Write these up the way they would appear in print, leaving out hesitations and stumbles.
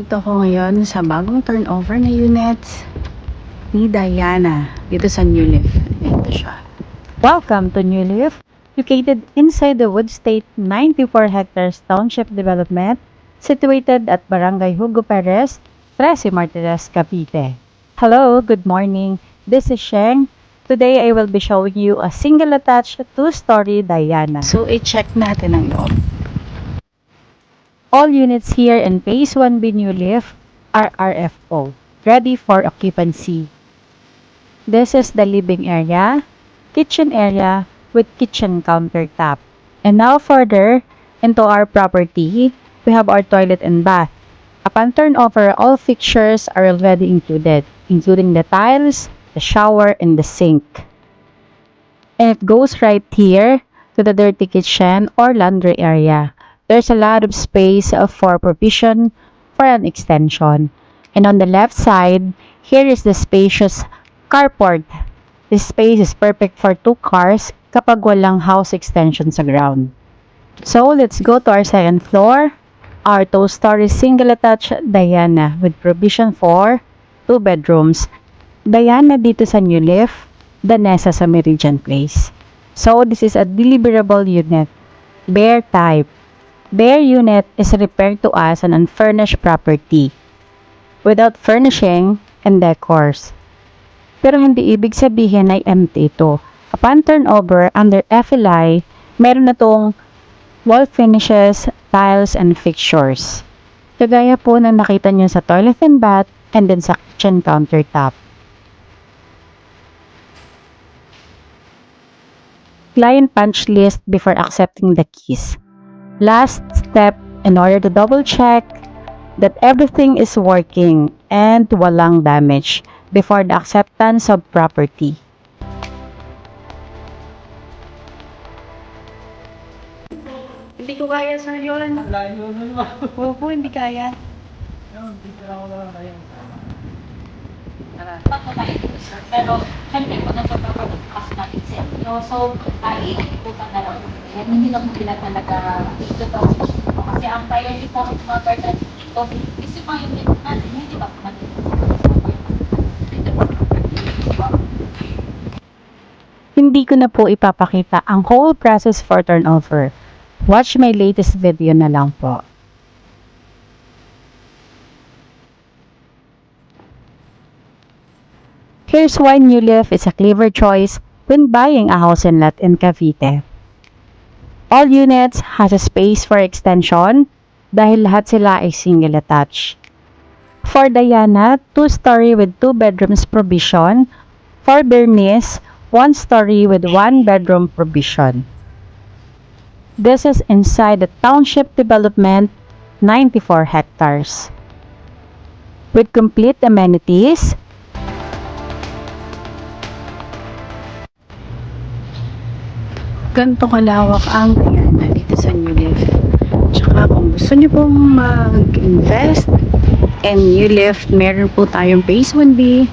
Nandito ako ngayon sa bagong turnover na units ni Diana dito sa New Leaf. Ito siya. Welcome to New Leaf, located inside the Wood State 94 hectares township development situated at Barangay Hugo Perez, 13 Martires, Cavite. Hello, good morning. This is Sheng. Today I will be showing you a single attached two-story Diana. So, i-check natin ang loob. All units here in Phase 1B New Leaf are RFO, ready for occupancy. This is the living area, kitchen area with kitchen countertop. And now further into our property, we have our toilet and bath. Upon turnover, all fixtures are already included, including the tiles, the shower, and the sink. And it goes right here to the dirty kitchen or laundry area. There's a lot of space for provision for an extension. And on the left side, here is the spacious carport. This space is perfect for 2 cars kapag walang house extension sa ground. So, let's go to our second floor. Our 2-story single attached Diana with provision for 2 bedrooms. Diana dito sa New Leaf, Danesa sa Meridian Place. So, this is a deliverable unit. Bare type. Bare unit is referred to as an unfurnished property without furnishing and decors. Pero hindi ibig sabihin ay empty ito. Upon turnover under FLI, meron na tong wall finishes, tiles, and fixtures. Kagaya po ng nakita nyo sa toilet and bath and then sa kitchen countertop. Client punch list before accepting the keys. Last step in order to double check that everything is working and walang damage before the acceptance of property. Hindi ko kaya, sir, yun. Opo, hindi kaya. Pero, syempre, kung nasa papakas natin sa inyo, so, iikutan na lang. Yan, hindi lang sila talaga ito to. Kasi ang priority po ng mga garden ito, isip mga unit natin, hindi ba natin. Hindi ko na po ipapakita ang whole process for turnover. Watch my latest video na lang po. Here's why New Leaf is a clever choice when buying a house and lot in Cavite. All units has a space for extension dahil lahat sila ay single attached. For Diana, 2-story with 2 bedrooms provision. For Bernice, 1-story with 1 bedroom provision. This is inside the township development, 94 hectares. With complete amenities, Ganito kalawak ang Diana dito sa New Leaf. Tsaka kung gusto niyo pong mag-invest in New Leaf, meron po tayong Phase 1B.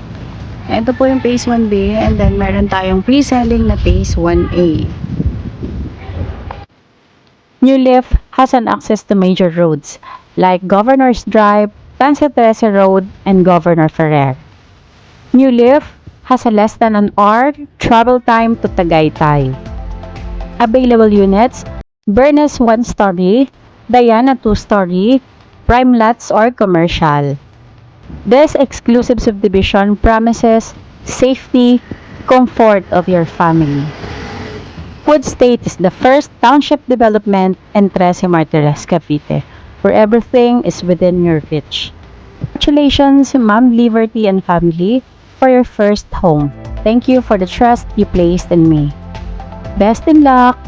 Ito po yung Phase 1B and then meron tayong pre-selling na Phase 1A. New Leaf has an access to major roads like Governor's Drive, Santa Teresa Road, and Governor Ferrer. New Leaf has a less than an hour travel time to Tagaytay. Available units, Bernice 1-story, Diana 2-story, prime lots or commercial. This exclusive subdivision promises safety, comfort of your family. Wood State is the first township development in 13 Martires, Cavite, where everything is within your reach. Congratulations, Ma'am Liberty and family, for your first home. Thank you for the trust you placed in me. Best in luck!